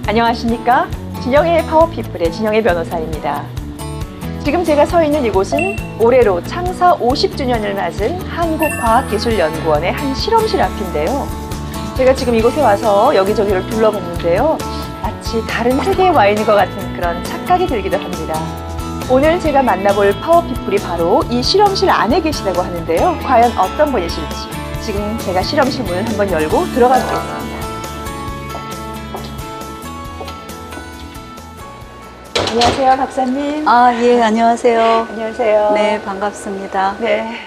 안녕하십니까? 진영의 파워피플의 진영의 변호사입니다. 지금 제가 서 있는 이곳은 올해로 창사 50주년을 맞은 한국과학기술연구원의 한 실험실 앞인데요. 제가 지금 이곳에 와서 여기저기를 둘러봤는데요. 마치 다른 세계에 와 있는 것 같은 그런 착각이 들기도 합니다. 오늘 제가 만나볼 파워피플이 바로 이 실험실 안에 계시다고 하는데요. 과연 어떤 분이실지 지금 제가 실험실 문을 한번 열고 들어가 보겠습니다. 안녕하세요, 박사님. 예, 안녕하세요. 안녕하세요. 네, 반갑습니다. 네.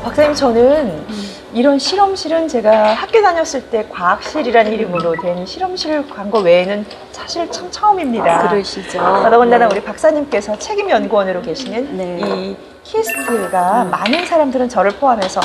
박사님, 저는 이런 실험실은 제가 학교 다녔을 때 과학실이라는 이름으로 된 실험실을 간 거 외에는 사실 참 처음입니다. 그러시죠. 더더군다나 네. 우리 박사님께서 책임연구원으로 계시는 네. 이 키스트가 많은 사람들은 저를 포함해서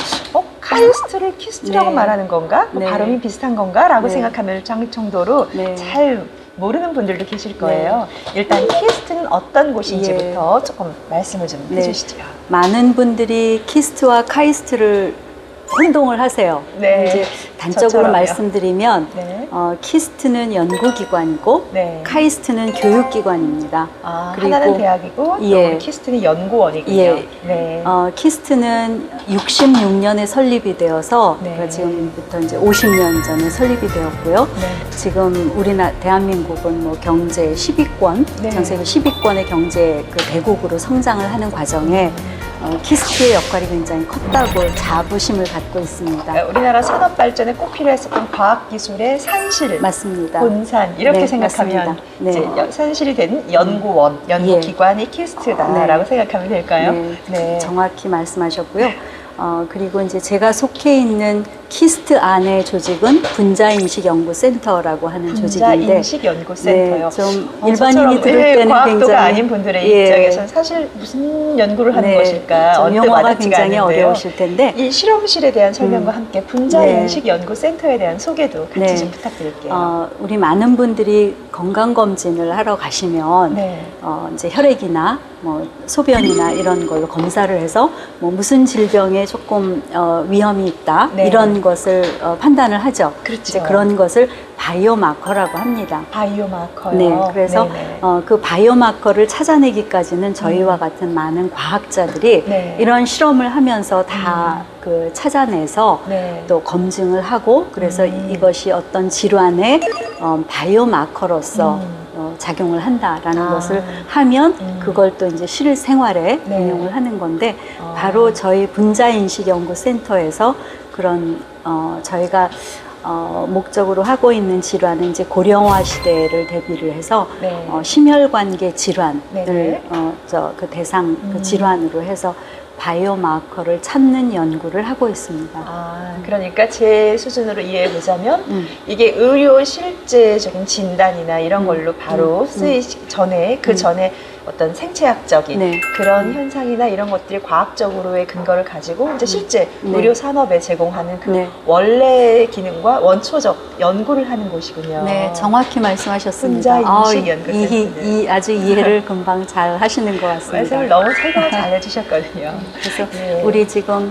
카이스트를 키스트라고 네. 말하는 건가? 뭐 네. 발음이 비슷한 건가? 라고 네. 생각하면 정도로 네. 잘 모르는 분들도 계실 거예요. 일단 키스트는 어떤 곳인지부터 조금 말씀을 좀 네. 해주시죠. 많은 분들이 키스트와 카이스트를 혼동을 하세요. 네. 이제 단적으로 저처럼요. 말씀드리면 네. 키스트는 연구기관이고 네. 카이스트는 교육기관입니다. 하나는 대학이고 또 예. 키스트는 연구원이군요. 예. 네. 키스트는 66년에 설립이 되어서 네. 그러니까 지금부터 이제 50년 전에 설립이 되었고요. 네. 지금 대한민국은 뭐 경제 10위권, 네. 전 세계 10위권의 경제 그 대국으로 성장을 하는 과정에 키스트의 역할이 굉장히 컸다고 자부심을 갖고 있습니다. 우리나라 산업 발전에 꼭 필요했었던 과학기술의 산실, 맞습니다. 본산 이렇게 네, 생각하면 맞습니다. 네. 이제 산실이 된 연구원, 연구기관이 키스트다라고 생각하면 될까요? 네, 네. 정확히 말씀하셨고요. 그리고 이제 제가 속해 있는 키스트 안의 조직은 분자인식연구센터라고 하는 조직인데, 분자인식연구센터요. 네, 좀 저처럼 일반인이 들을 때는 과학도가 굉장히 아닌 분들의 입장에서는 사실 무슨 연구를 하는 네, 것일까 좀 언뜻 용어가 와닿지가 굉장히 않는데요. 어려우실 텐데, 이 실험실에 대한 설명과 함께 분자인식연구센터에 대한 소개도 같이 네. 좀 부탁드릴게요. 우리 많은 분들이 건강검진을 하러 가시면 네. 이제 혈액이나 뭐 소변이나 이런 걸로 검사를 해서 뭐 무슨 질병에 조금 위험이 있다 네. 이런 것을 판단을 하죠. 그렇죠. 이제 그런 것을 바이오마커라고 합니다. 바이오마커요. 네, 그래서 네네. 그 바이오마커를 찾아내기까지는 저희와 같은 많은 과학자들이 네. 이런 실험을 하면서 다 그 찾아내서 네. 또 검증을 하고 그래서 이것이 어떤 질환의 바이오마커로서 작용을 한다라는 것을 하면 그걸 또 이제 실생활에 네. 응용을 하는 건데 바로 저희 분자인식연구센터에서 그런 저희가 목적으로 하고 있는 질환은 이제 고령화 시대를 대비를 해서 네. 심혈관계 질환을 네네. 그 대상 그 질환으로 해서 바이오마커를 찾는 연구를 하고 있습니다. 그러니까 제 수준으로 이해해 보자면 이게 의료 실제적인 진단이나 이런 걸로 바로 쓰이기 전에 그 전에 어떤 생체학적인 네. 그런 현상이나 이런 것들이 과학적으로의 근거를 가지고 이제 실제 네. 의료 산업에 제공하는 그 네. 원래 기능과 원초적 연구를 하는 곳이군요. 네, 정확히 말씀하셨습니다. 분자인식연구센터. 아주 이해를 금방 잘 하시는 것 같습니다. 말씀을 너무 설명을 잘 해주셨거든요. 그래서 네. 우리 지금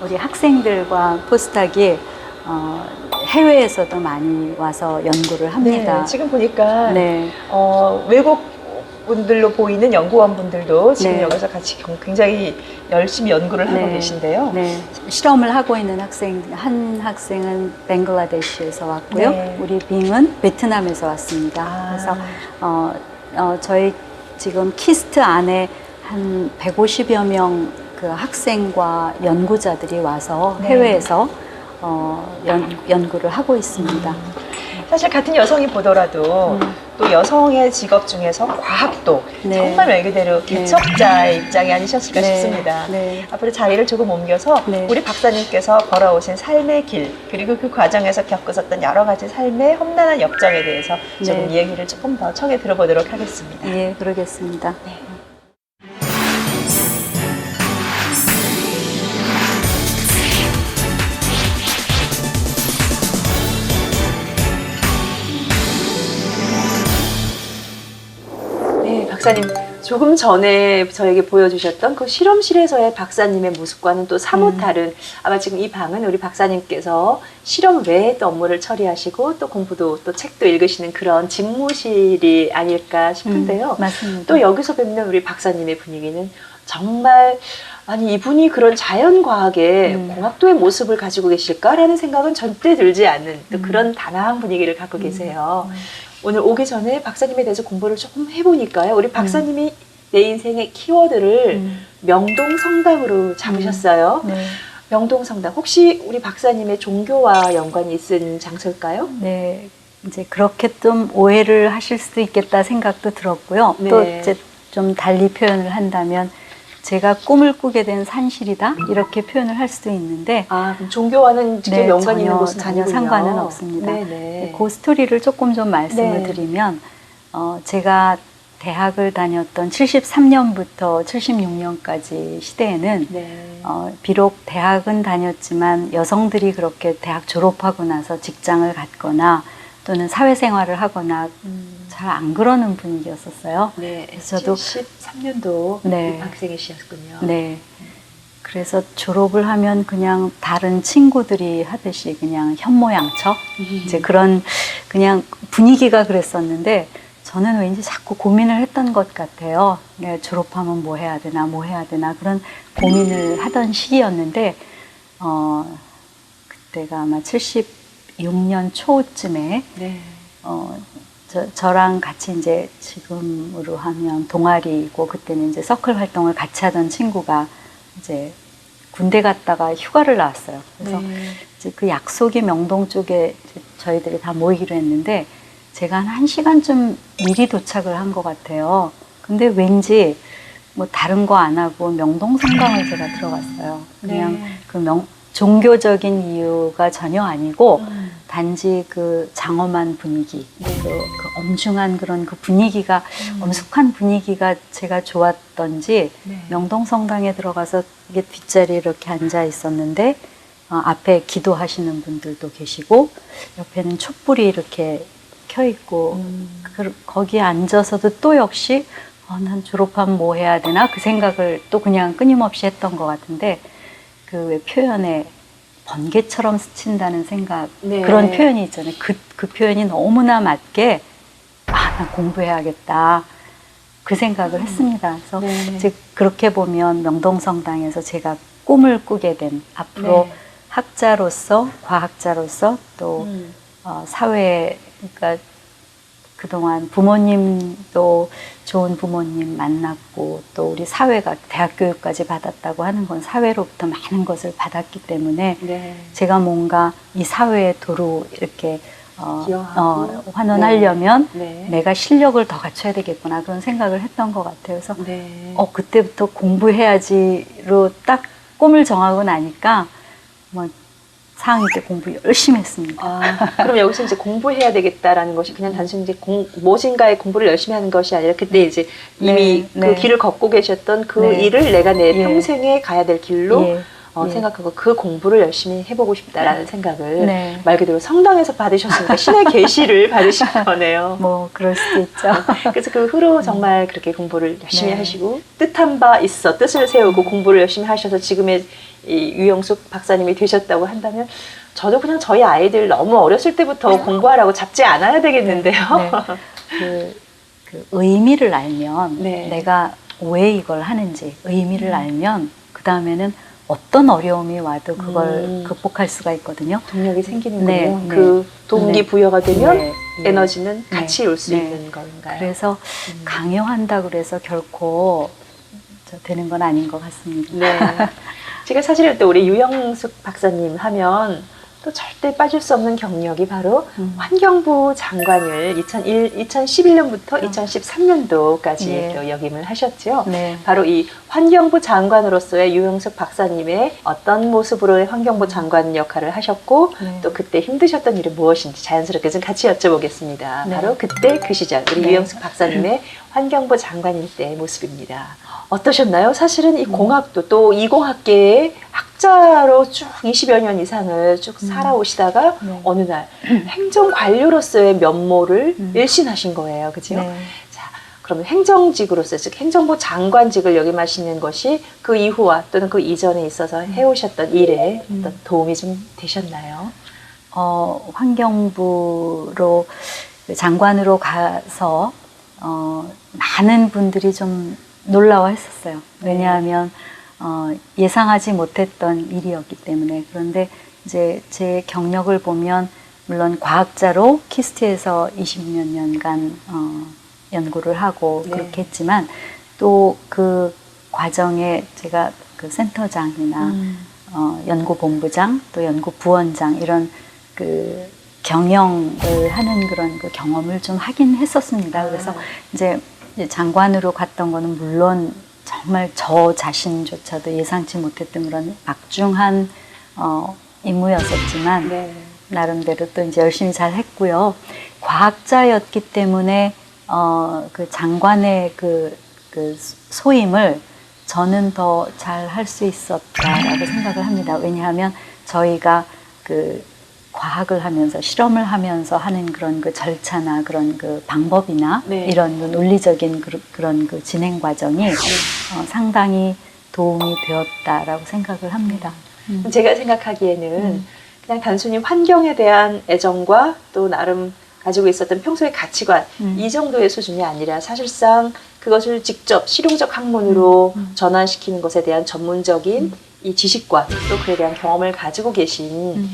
우리 학생들과 포스닥이 해외에서도 많이 와서 연구를 합니다. 네, 지금 보니까 네. 외국 분들로 보이는 연구원 분들도 지금 네. 여기서 같이 굉장히 열심히 연구를 하고 네. 계신데요. 네. 실험을 하고 있는 한 학생은 뱅글라데시에서 왔고요. 네. 우리 빙은 베트남에서 왔습니다. 그래서 저희 지금 키스트 안에 한 150여 명 그 학생과 연구자들이 와서 네. 해외에서 연구를 하고 있습니다. 사실 같은 여성이 보더라도 또 여성의 직업 중에서 과학도 네. 정말 말 그대로 개척자의 입장이 아니셨을까 네. 싶습니다. 네. 앞으로 자리를 조금 옮겨서 네. 우리 박사님께서 걸어오신 삶의 길, 그리고 그 과정에서 겪으셨던 여러 가지 삶의 험난한 역정에 대해서 조금 네. 이야기를 조금 더 청해 들어보도록 하겠습니다. 예, 그러겠습니다. 네, 박사님. 조금 전에 저에게 보여주셨던 그 실험실에서의 박사님의 모습과는 또 사뭇 다른, 아마 지금 이 방은 우리 박사님께서 실험 외에 또 업무를 처리하시고 또 공부도 또 책도 읽으시는 그런 집무실이 아닐까 싶은데요. 맞습니다. 또 여기서 뵙는 우리 박사님의 분위기는 정말, 아니 이분이 그런 자연과학의 공학도의 모습을 가지고 계실까라는 생각은 절대 들지 않는 또 그런 단아한 분위기를 갖고 계세요. 오늘 오기 전에 박사님에 대해서 공부를 조금 해보니까요. 우리 박사님이 내 인생의 키워드를 명동성당으로 잡으셨어요. 네. 명동성당. 혹시 우리 박사님의 종교와 연관이 있은 장소일까요? 네, 이제 그렇게 좀 오해를 하실 수도 있겠다 생각도 들었고요. 네. 또 이제 좀 달리 표현을 한다면 제가 꿈을 꾸게 된 산실이다 이렇게 표현을 할 수도 있는데 아, 그럼 종교와는 직접 네, 연관이 있는 곳은 전혀 아니군요. 상관은 없습니다. 네네. 그 스토리를 조금 좀 말씀을 네. 드리면 제가 대학을 다녔던 73년부터 76년까지 시대에는 네. 비록 대학은 다녔지만 여성들이 그렇게 대학 졸업하고 나서 직장을 갖거나 또는 사회생활을 하거나 잘 안 그러는 분위기였었어요. 네. 그래서 저도 73년도 네. 학생이셨군요. 네. 그래서 졸업을 하면 그냥 다른 친구들이 하듯이 그냥 현모양처 이제 그런 그냥 분위기가 그랬었는데 저는 왠지 자꾸 고민을 했던 것 같아요. 내가 졸업하면 뭐 해야 되나, 뭐 해야 되나 그런 고민을 하던 시기였는데 그때가 아마 76년 초쯤에 네. 저랑 같이 이제 지금으로 하면 동아리고 그때는 이제 서클 활동을 같이 하던 친구가 이제 군대 갔다가 휴가를 나왔어요. 그래서 네. 이제 그 약속이 명동 쪽에 저희들이 다 모이기로 했는데 제가 한 1시간쯤 미리 도착을 한 것 같아요. 근데 왠지 뭐 다른 거 안 하고 명동 성당을 제가 들어갔어요. 그냥 네. 그 종교적인 이유가 전혀 아니고 단지 그 장엄한 분위기, 네. 그 엄중한 그런 그 분위기가 엄숙한 분위기가 제가 좋았던지 네. 명동성당에 들어가서 이게 뒷자리에 이렇게 앉아 있었는데 앞에 기도하시는 분들도 계시고 옆에는 촛불이 이렇게 켜 있고 거기에 앉아서도 또 역시 난 졸업하면 뭐 해야 되나 그 생각을 또 그냥 끊임없이 했던 것 같은데 그 왜 표현에 번개처럼 스친다는 생각 네. 그런 표현이 있잖아요. 그 표현이 너무나 맞게 난 공부해야겠다 그 생각을 했습니다. 그래서 네. 즉 그렇게 보면 명동성당에서 제가 꿈을 꾸게 된 앞으로 네. 학자로서 과학자로서 또 사회 그러니까 그동안 부모님도 좋은 부모님 만났고 또 우리 사회가 대학 교육까지 받았다고 하는 건 사회로부터 많은 것을 받았기 때문에 네. 제가 뭔가 이 사회의 도로 이렇게 기여하고. 환원하려면 네. 내가 실력을 더 갖춰야 되겠구나 그런 생각을 했던 것 같아요. 그래서 네. 그때부터 공부해야지로 딱 꿈을 정하고 나니까 뭐 4학년 때 공부 열심히 했습니다. 그럼 여기서 이제 공부해야 되겠다라는 것이 그냥 단순히 이제 무엇인가의 공부를 열심히 하는 것이 아니라 그때 이제 이미 네, 그 길을 걷고 계셨던 그 네. 일을 내가 내 예. 평생에 가야 될 길로 예. 예. 생각하고 그 공부를 열심히 해보고 싶다라는 생각을 네. 말 그대로 성당에서 받으셨으니까 신의 계시를 받으신 거네요. 뭐 그럴 수도 있죠. 그래서 그 후로 정말 그렇게 공부를 열심히 네. 하시고 뜻한 바 있어 뜻을 세우고 공부를 열심히 하셔서 지금의 이 유영숙 박사님이 되셨다고 한다면 저도 그냥 저희 아이들 너무 어렸을 때부터 공부하라고 잡지 않아야 되겠는데요. 네. 그 의미를 알면 네. 내가 왜 이걸 하는지 의미를 알면 그 다음에는 어떤 어려움이 와도 그걸 극복할 수가 있거든요. 동력이 생기는군요. 네, 그 동기부여가 되면 네, 네. 에너지는 네, 같이 올 수 네. 있는 건가요? 그래서 강요한다고 그래서 결코 되는 건 아닌 것 같습니다. 네. 제가 사실 또 우리 유영숙 박사님 하면 또 절대 빠질 수 없는 경력이 바로 환경부 장관을 2011년부터 2013년도까지 예. 또 역임을 하셨죠. 네. 바로 이 환경부 장관으로서의 유영석 박사님의 어떤 모습으로 환경부 장관 역할을 하셨고 네. 또 그때 힘드셨던 일이 무엇인지 자연스럽게 좀 같이 여쭤보겠습니다. 네. 바로 그때 그 시절 우리 네. 유영석 박사님의 환경부 장관일 때의 모습입니다. 어떠셨나요? 사실은 이 공학도 또 이공학계의 학자로 쭉 20여 년 이상을 쭉 살아오시다가 네. 어느 날 행정관료로서의 면모를 일신하신 거예요. 그죠? 네. 자, 그러면 행정직으로서, 즉 행정부 장관직을 역임하시는 것이 그 이후와 또는 그 이전에 있어서 해오셨던 일에 어떤 도움이 좀 되셨나요? 환경부로 장관으로 가서 많은 분들이 좀 놀라워했었어요. 왜냐하면 예상하지 못했던 일이었기 때문에. 그런데 이제 제 경력을 보면 물론 과학자로 키스트에서 20몇 년간 연구를 하고 네. 그렇게 했지만 또 그 과정에 제가 그 센터장이나 연구본부장 또 연구부원장 이런 그 경영을 하는 그런 그 경험을 좀 하긴 했었습니다. 그래서 이제 장관으로 갔던 거는 물론 정말 저 자신조차도 예상치 못했던 그런 막중한 임무였었지만 네. 나름대로 또 이제 열심히 잘 했고요. 과학자였기 때문에 그 장관의 그 소임을 저는 더 잘 할 수 있었다라고 생각을 합니다. 왜냐하면 저희가 그 과학을 하면서 실험을 하면서 하는 그런 그 절차나 그런 그 방법이나 네. 이런 그 논리적인 그런 그 진행 과정이 상당히 도움이 되었다라고 생각을 합니다. 제가 생각하기에는 그냥 단순히 환경에 대한 애정과 또 나름 가지고 있었던 평소의 가치관 이 정도의 수준이 아니라 사실상 그것을 직접 실용적 학문으로 전환시키는 것에 대한 전문적인 이 지식과 또 그에 대한 경험을 가지고 계신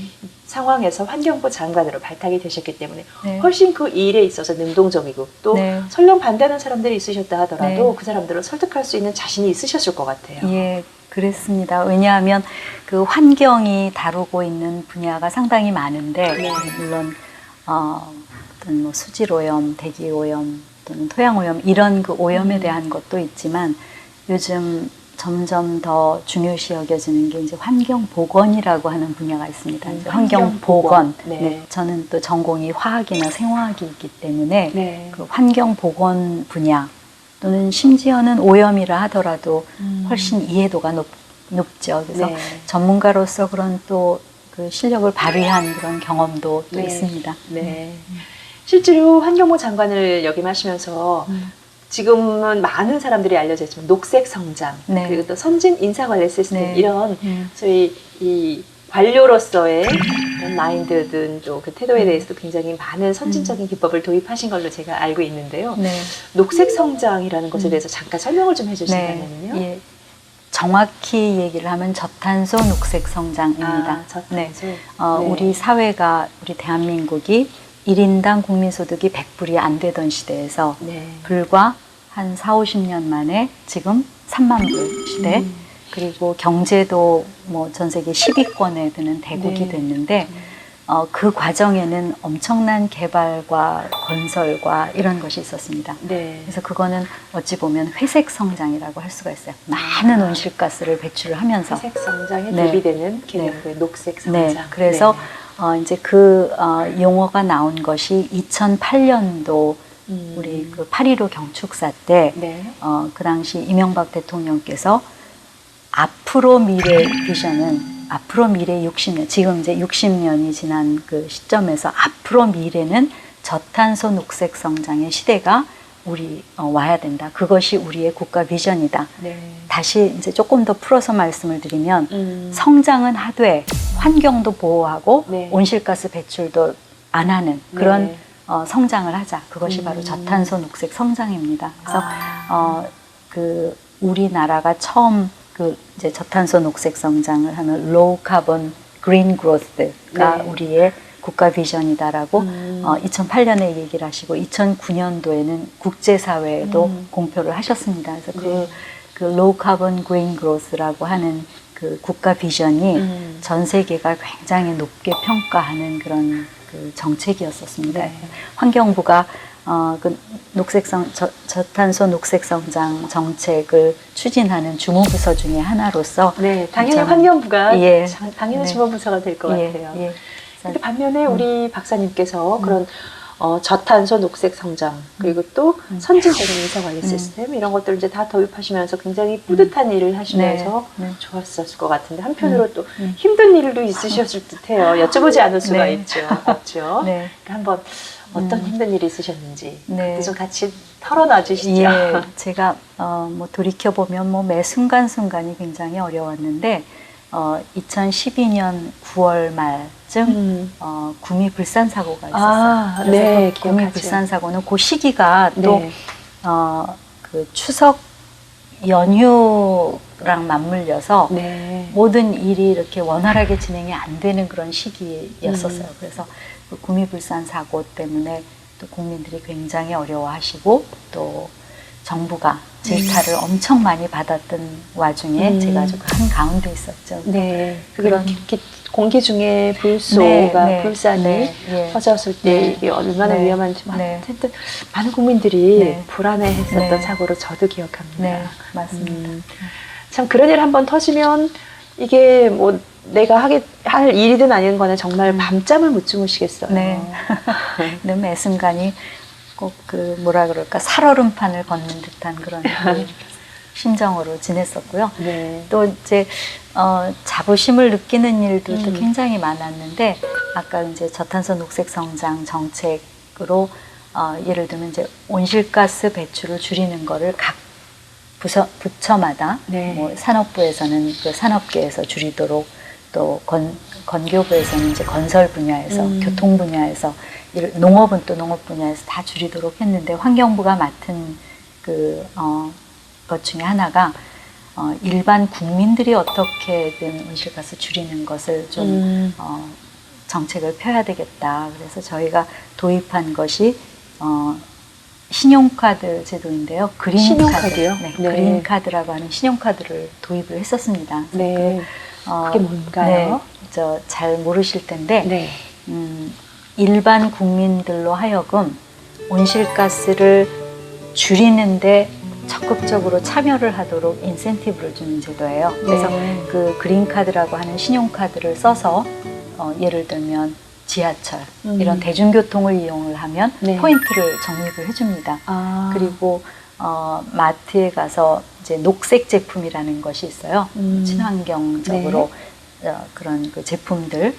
상황에서 환경부 장관으로 발탁이 되셨기 때문에 네. 훨씬 그 일에 있어서 능동적이고 또 네. 설령 반대하는 사람들이 있으셨다 하더라도 네. 그 사람들을 설득할 수 있는 자신이 있으셨을 것 같아요. 예, 그랬습니다. 왜냐하면 그 환경이 다루고 있는 분야가 상당히 많은데 네. 물론 어떤 뭐 수질 오염, 대기 오염 또는 토양 오염 이런 그 오염에 대한 것도 있지만 요즘 점점 더 중요시 여겨지는 게 이제 환경 보건이라고 하는 분야가 있습니다. 이제 환경 보건. 네. 네. 저는 또 전공이 화학이나 생화학이 있기 때문에 네. 그 환경 보건 분야 또는 심지어는 오염이라 하더라도 훨씬 이해도가 높죠. 그래서 네. 전문가로서 그런 또 그 실력을 발휘한 그런 경험도 또 네. 있습니다. 네. 실제로 환경부 장관을 역임하시면서 지금은 많은 사람들이 알려져 있지만 녹색 성장 네. 그리고 또 선진 인사 관리 시스템 네. 이런 소위 이 관료로서의 그런 마인드든 또 그 태도에 대해서도 굉장히 많은 선진적인 기법을 도입하신 걸로 제가 알고 있는데요. 네. 녹색 성장이라는 것에 대해서 잠깐 설명을 좀 해주신다면요. 예. 정확히 얘기를 하면 저탄소 녹색 성장입니다. 저탄소. 네. 네. 우리 사회가, 우리 대한민국이 1인당 국민소득이 100불이 안 되던 시대에서 네. 불과 한 4, 50년 만에 지금 3만 불 시대 그리고 경제도 뭐 전 세계 10위권에 드는 대국이 네. 됐는데 그 과정에는 엄청난 개발과 건설과 이런 것이 있었습니다. 네. 그래서 그거는 어찌 보면 회색 성장이라고 할 수가 있어요. 많은 온실가스를 배출을 하면서. 회색 성장에 네. 대비되는 개념의 녹색 성장. 네. 그래서 이제 그 용어가 나온 것이 2008년도 우리 그 8.15 경축사 때 네. 그 당시 이명박 대통령께서 앞으로 미래 비전은 앞으로 미래 60년, 지금 이제 60년이 지난 그 시점에서 앞으로 미래는 저탄소 녹색 성장의 시대가 우리 와야 된다. 그것이 우리의 국가 비전이다. 네. 다시 이제 조금 더 풀어서 말씀을 드리면 성장은 하되 환경도 보호하고 네. 온실가스 배출도 안 하는 그런 네. 성장을 하자. 그것이 바로 저탄소 녹색 성장입니다. 그래서 그 우리나라가 처음 그 이제 저탄소 녹색 성장을 하는 low carbon green growth가 네. 우리의 국가 비전이다라고 2008년에 얘기를 하시고 2009년도에는 국제사회에도 공표를 하셨습니다. 그래서 그 low carbon green growth라고 하는 그 그 국가 비전이 전 세계가 굉장히 높게 평가하는 그런 그 정책이었었습니다. 네. 환경부가 그 저탄소 녹색성장 정책을 추진하는 주무부서 중에 하나로서 네, 당연히 저는- 환경부가 예. 당연한 네. 주무부서가 될 것 예, 같아요. 예. 근데 반면에 우리 박사님께서 그런 저탄소 녹색 성장 그리고 또 선진적인 인사관리 시스템 이런 것들을 이제 다 도입하시면서 굉장히 뿌듯한 일을 하시면서 네, 네. 좋았었을 것 같은데 한편으로 또 힘든 일도 있으셨을 듯해요. 여쭤보지 않을 수가 네. 있죠. 없죠. 네. 그러니까 한번 어떤 힘든 일이 있으셨는지 네. 그때 좀 같이 털어놔 주시죠. 예, 제가 뭐 돌이켜 보면 뭐 매 순간순간이 굉장히 어려웠는데 2012년 9월 말쯤 구미 불산 사고가 있었어요. 아, 그래서 네, 그 구미 기억하죠. 불산 사고는 그 시기가 또 네. 그 추석 연휴랑 맞물려서 네. 모든 일이 이렇게 원활하게 진행이 안 되는 그런 시기였었어요. 그래서 그 구미불산 사고 때문에 또 국민들이 굉장히 어려워하시고 또 정부가 질타를 엄청 많이 받았던 와중에 제가 좀 한 가운데 있었죠. 네. 그런- 공기 중에 불소가 네, 불산이 네, 예. 퍼졌을 때 네. 이게 얼마나 네. 위험한지 네. 하여튼 많은 국민들이 네. 불안해했었던 네. 사고로 저도 기억합니다. 네, 맞습니다. 참 그런 일 한번 터지면 이게 뭐 내가 할 일이든 아니든 간에 정말 밤잠을 못 주무시겠어요. 네. 근데 매 순간이 꼭 그 뭐라 그럴까 살얼음판을 걷는 듯한 그런 그 심정으로 지냈었고요. 네. 또 이제 자부심을 느끼는 일들도 굉장히 많았는데 아까 이제 저탄소 녹색 성장 정책으로 예를 들면 이제 온실가스 배출을 줄이는 거를 각 부처마다 네. 뭐 산업부에서는 그 산업계에서 줄이도록 또 건교부에서는 이제 건설 분야에서 교통 분야에서 농업은 또 농업 분야에서 다 줄이도록 했는데 환경부가 맡은 것 중에 하나가 일반 국민들이 어떻게든 온실가스 줄이는 것을 좀 정책을 펴야 되겠다. 그래서 저희가 도입한 것이 신용카드 제도인데요. 신용카드요? 네, 네. 그린카드라고 하는 신용카드를 도입을 했었습니다. 네. 그게 뭔가요? 네, 잘 모르실 텐데 네. 일반 국민들로 하여금 온실가스를 줄이는데 적극적으로 참여를 하도록 인센티브를 주는 제도예요. 그래서 네. 그 그린카드라고 하는 신용카드를 써서 예를 들면 지하철 이런 대중교통을 이용을 하면 네. 포인트를 적립을 해줍니다. 아. 그리고 마트에 가서 이제 녹색 제품이라는 것이 있어요. 친환경적으로 그런 그 제품들을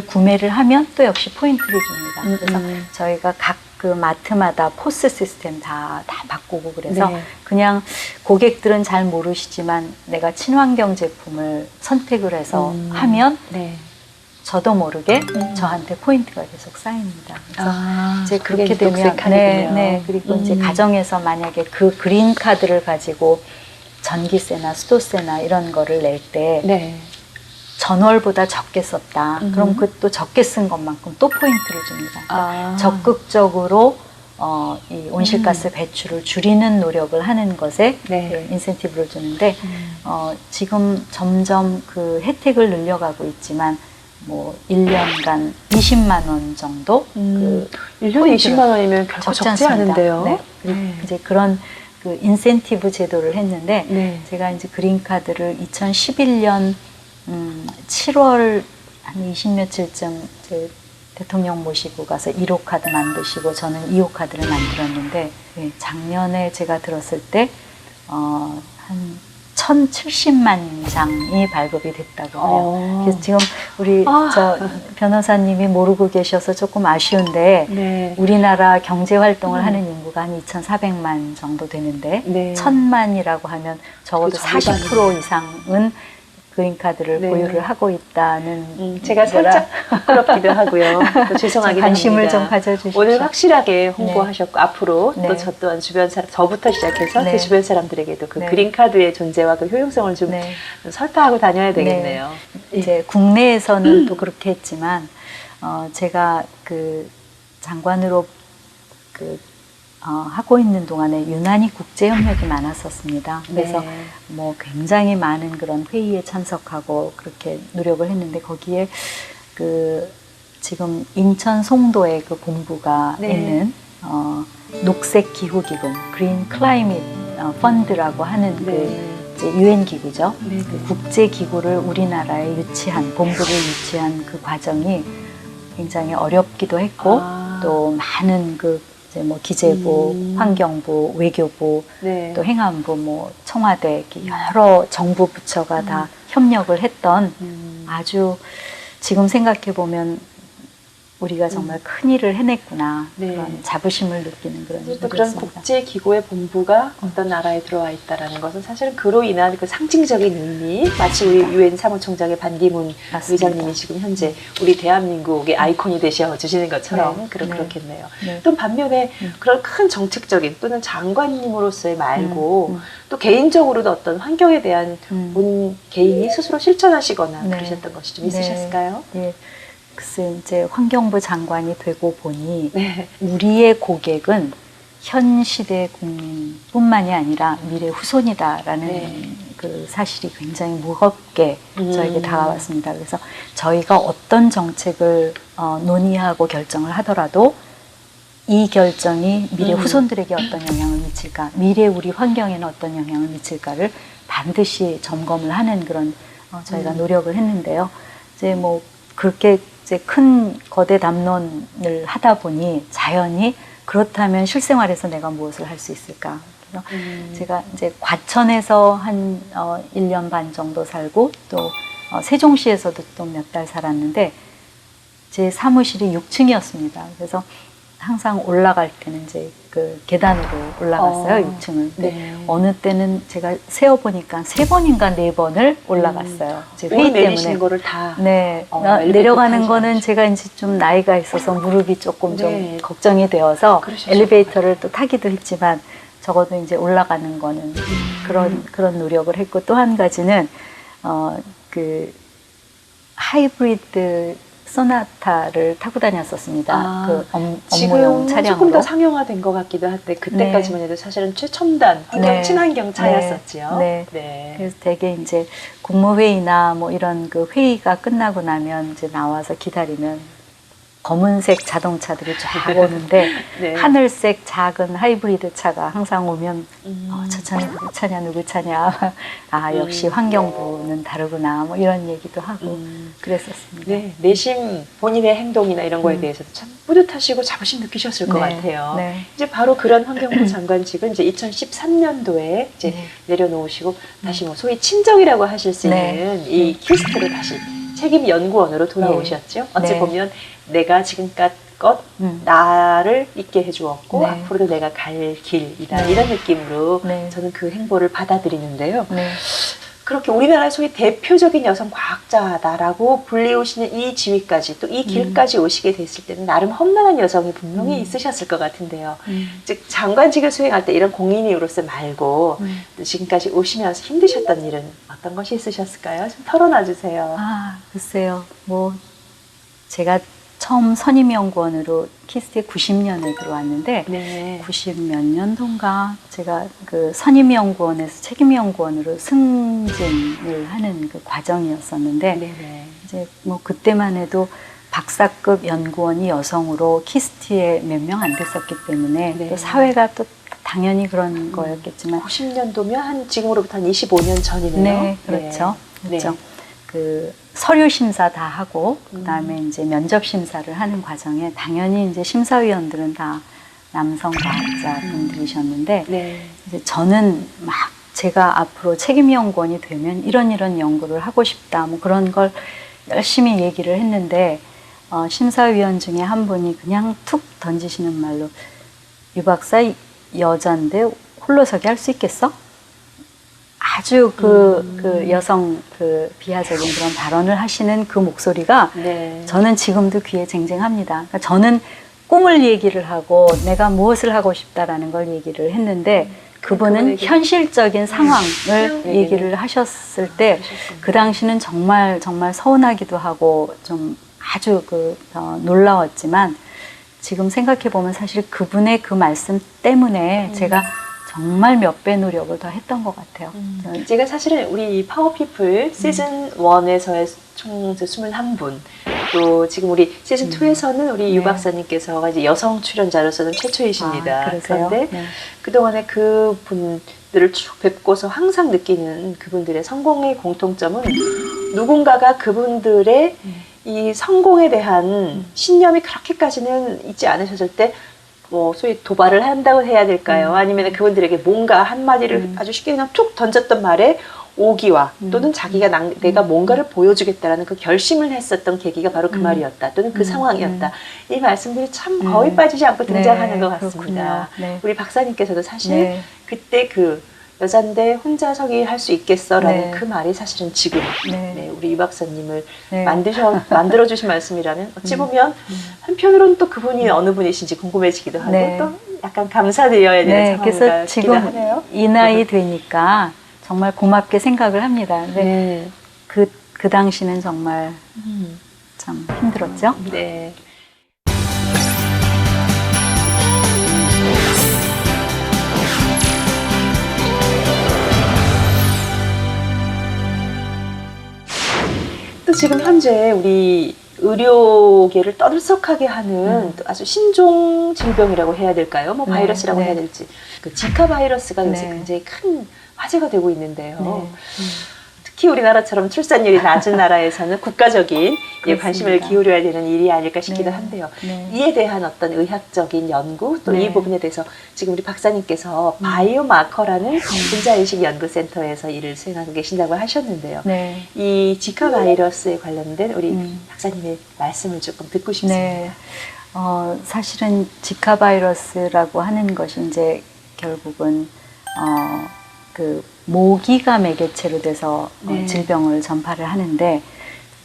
구매를 하면 또 역시 포인트를 줍니다. 그래서 저희가 각 그 마트마다 포스 시스템 다 바꾸고 그래서 네. 그냥 고객들은 잘 모르시지만 내가 친환경 제품을 선택을 해서 하면 네. 저도 모르게 저한테 포인트가 계속 쌓입니다. 그래서 이제 그게 그렇게 되면 녹색카드군요. 네, 그리고 이제 가정에서 만약에 그 그린 카드를 가지고 전기세나 수도세나 이런 거를 낼 때 네. 전월보다 적게 썼다. 그럼 그 또 적게 쓴 것만큼 또 포인트를 줍니다. 적극적으로 이 온실가스 배출을 줄이는 노력을 하는 것에 네. 그 인센티브를 주는데 지금 점점 그 혜택을 늘려가고 있지만 뭐 1년간 20만 원 정도 그 1년에 포인트를 20만 원이면 결코 적지 않습니다. 않은데요. 네. 그리고 이제 그런 그 인센티브 제도를 했는데 네. 제가 이제 그린카드를 2011년 7월 한 20며칠쯤 대통령 모시고 가서 1호 카드 만드시고 저는 2호 카드를 만들었는데 작년에 제가 들었을 때 한 1,070만 장이 발급이 됐다고 해요. 그래서 지금 우리 저 변호사님이 모르고 계셔서 조금 아쉬운데 네. 우리나라 경제 활동을 하는 인구가 한 2,400만 정도 되는데 네. 1,000만이라고 하면 적어도 그죠. 40% 이상은 그린카드를 네. 보유를 하고 있다는 제가 살짝 부끄럽기도 하고요. 또 죄송하기도 관심을 합니다. 좀 가져주십시오. 오늘 확실하게 홍보하셨고 앞으로 네. 또 저 또한 주변 사람 저부터 시작해서 네. 제 주변 사람들에게도 그 네. 그린카드의 존재와 그 효용성을 좀 네. 설파하고 다녀야 되겠네요. 이제 국내에서는 또 그렇게 했지만 제가 그 장관으로 그 하고 있는 동안에 유난히 국제 협력이 많았었습니다. 그래서 네. 뭐 굉장히 많은 그런 회의에 참석하고 그렇게 노력을 했는데 거기에 그 지금 인천 송도에 그 본부가 네. 있는 녹색 기후 기금 그린 클라이밋 펀드라고 하는 그 유엔 기구죠. 네. 그 국제 기구를 우리나라에 본부를 유치한 그 과정이 굉장히 어렵기도 했고 또 많은 그 이제 뭐 기재부, 환경부, 외교부, 네. 또 행안부, 뭐 청와대 이렇게 여러 정부 부처가 다 협력을 했던 아주 지금 생각해 보면 우리가 정말 큰 일을 해냈구나 네. 그런 자부심을 느끼는 그런 사실 또 그런 일이었습니다. 국제 기구의 본부가 어떤 나라에 들어와 있다라는 것은 사실은 그로 인한 그 상징적인 의미, 마치 우리 유엔 사무총장의 반기문 맞습니다. 의장님이 지금 현재 우리 대한민국의 아이콘이 되셔 주시는 것처럼 네. 그렇겠네요. 네. 또 반면에 그런 큰 정책적인 또는 장관님으로서의 말고 음. 또 개인적으로도 어떤 환경에 대한 본 개인이 스스로 실천하시거나 네. 그러셨던 것이 좀 네. 있으셨을까요? 예. 글쎄 이제 환경부 장관이 되고 보니 네. 우리의 고객은 현 시대 국민뿐만이 아니라 미래 후손이다라는 네. 그 사실이 굉장히 무겁게 저에게 다가왔습니다. 그래서 저희가 어떤 정책을 논의하고 결정을 하더라도 이 결정이 미래 후손들에게 어떤 영향을 미칠까, 미래 우리 환경에는 어떤 영향을 미칠까를 반드시 점검을 하는 그런 저희가 노력을 했는데요. 이제 뭐 그렇게 이제 큰 거대 담론을 하다 보니 자연히 그렇다면 실생활에서 내가 무엇을 할 수 있을까? 그래서 제가 이제 과천에서 한 1년 반 정도 살고 또 세종시에서도 또 몇 달 살았는데 제 사무실이 6층이었습니다. 그래서 항상 올라갈 때는 이제 그 계단으로 올라갔어요, 6층을. 근데 네. 어느 때는 제가 세어보니까 3번인가 4번을 올라갔어요. 제 회의 내리시는 때문에. 거를 다 네, 엘리베이터 내려가는 타지 거는 않으시고. 제가 이제 좀 나이가 있어서 무릎이 조금 네. 좀 걱정이 되어서 그러셨을 엘리베이터를 또 타기도 했지만 적어도 이제 올라가는 거는 그런 노력을 했고 또 한 가지는 그 하이브리드 소나타를 타고 다녔었습니다. 그 업무용 지금은 차량으로. 조금 더 상용화된 것 같기도 한데 그때까지만 해도 사실은 최첨단 환경 네. 친환경 차였었지요. 네. 네. 그래서 되게 이제 국무회의나 뭐 이런 그 회의가 끝나고 나면 이제 나와서 기다리면 검은색 자동차들이 쫙 오는데 네. 하늘색 작은 하이브리드 차가 항상 오면 저 차는 누구 차냐 누구 차냐 아 역시 환경부는 다르구나 뭐 이런 얘기도 하고 그랬었습니다. 네, 내심 본인의 행동이나 이런 거에 대해서도 참 뿌듯하시고 자부심 느끼셨을 것 네. 같아요. 네. 이제 바로 그런 환경부 장관직은 이제 2013년도에 이제 내려놓으시고 다시 뭐 소위 친정이라고 하실 수 있는 네. 이 퀴스트로 다시 책임 연구원으로 돌아오셨죠. 어찌 네. 보면 내가 지금껏 나를 있게 해주었고 네. 앞으로도 내가 갈 길이다 네. 이런 느낌으로 네. 저는 그 행보를 받아들이는데요. 네. 그렇게 우리나라의 소위 대표적인 여성 과학자다라고 불리우시는 이 지위까지 또 이 길까지 오시게 됐을 때는 나름 험난한 여성이 분명히 있으셨을 것 같은데요. 즉 장관직을 수행할 때 이런 공인이로서 말고 또 지금까지 오시면서 힘드셨던 일은 어떤 것이 있으셨을까요? 좀 털어놔 주세요. 아 글쎄요 뭐 제가 처음 선임연구원으로 키스트에 90년에 들어왔는데 네. 90 몇 년도인가 제가 그 선임연구원에서 책임연구원으로 승진을 하는 그 과정이었었는데 네네. 이제 뭐 그때만 해도 박사급 연구원이 여성으로 키스트에 몇 명 안 됐었기 때문에 네. 또 사회가 또 당연히 그런 거였겠지만 90년도면 한 지금으로부터 한 25년 전이네요. 네 그렇죠 네. 그렇죠 그 서류 심사 다 하고 그다음에 이제 면접 심사를 하는 과정에 당연히 이제 심사위원들은 다 남성 과학자 분들이셨는데 네. 이제 저는 막 제가 앞으로 책임연구원이 되면 이런 연구를 하고 싶다 뭐 그런 걸 열심히 얘기를 했는데 심사위원 중에 한 분이 그냥 툭 던지시는 말로 유 박사 여잔데 홀로서기 할 수 있겠어? 아주 그 여성 그 비하적인 그런 발언을 하시는 그 목소리가 네. 저는 지금도 귀에 쟁쟁합니다. 그러니까 저는 꿈을 얘기를 하고 내가 무엇을 하고 싶다라는 걸 얘기를 했는데 그분은 현실적인 상황을 얘기를 하셨을 때 그 당시는 정말 서운하기도 하고 좀 아주 놀라웠지만 지금 생각해 보면 사실 그분의 그 말씀 때문에 제가 정말 몇 배 노력을 더 했던 것 같아요. 제가 사실은 우리 파워피플 시즌 1에서의 총 21분, 또 지금 우리 시즌 2에서는 우리 유 박사님께서 이제 여성 출연자로서는 최초이십니다. 그러세요? 그런데 네. 그동안에 그분들을 쭉 뵙고서 항상 느끼는 그분들의 성공의 공통점은 누군가가 그분들의 이 성공에 대한 신념이 그렇게까지는 있지 않으셨을 때 뭐 소위 도발을 한다고 해야 될까요? 아니면 그분들에게 뭔가 한마디를 아주 쉽게 그냥 툭 던졌던 말에 오기와 또는 자기가 내가 뭔가를 보여주겠다라는 그 결심을 했었던 계기가 바로 그 말이었다 또는 그 상황이었다. 이 말씀들이 참 거의 빠지지 않고 등장하는 것 같습니다. 네. 우리 박사님께서도 사실 네. 그때 그 여잔데 혼자 서기 할 수 있겠어라는 네. 그 말이 사실은 지금 네. 네, 우리 유 박사님을 네. 만들어주신 말씀이라면 어찌 보면 한편으로는 또 그분이 어느 분이신지 궁금해지기도 하고 네. 또 약간 감사드려야 되는 네, 상황인가 그래서 싶기도 지금 하네요. 이 나이 되니까 정말 고맙게 생각을 합니다. 근데 네. 그 당시는 정말 참 힘들었죠. 네. 또 지금 현재 우리 의료계를 떠들썩하게 하는 또 아주 신종 질병이라고 해야 될까요? 뭐 네, 바이러스라고 네. 해야 될지. 그 지카 바이러스가 요새 네. 굉장히 큰 화제가 되고 있는데요. 네. 특히 우리나라처럼 출산율이 낮은 나라에서는 국가적인 그렇습니다. 관심을 기울여야 되는 일이 아닐까 싶기도 네. 한데요. 네. 이에 대한 어떤 의학적인 연구 또 이 네. 부분에 대해서 지금 우리 박사님께서 바이오마커라는 분자의식 연구센터에서 일을 수행하고 계신다고 하셨는데요. 네. 이 지카 바이러스에 관련된 우리 음. 박사님의 말씀을 조금 듣고 싶습니다. 네. 사실은 지카 바이러스라고 하는 것이 이제 결국은 그 모기가 매개체로 돼서 네. 질병을 전파를 하는데,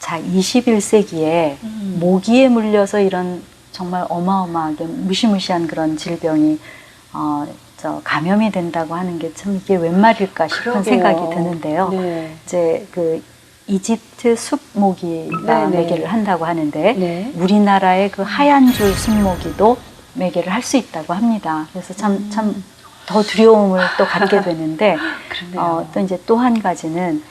자 21세기에 음. 모기에 물려서 이런 정말 어마어마하게 무시무시한 그런 질병이 감염이 된다고 하는 게 참 이게 웬 말일까 싶은 그러게요. 생각이 드는데요. 네. 이제 그 이집트 숲모기가 네네. 매개를 한다고 하는데 네. 우리나라의 그 하얀 줄 숲모기도 매개를 할 수 있다고 합니다. 그래서 참 더 두려움을 또 갖게 되는데 그렇네요. 또 이제 또 한 가지는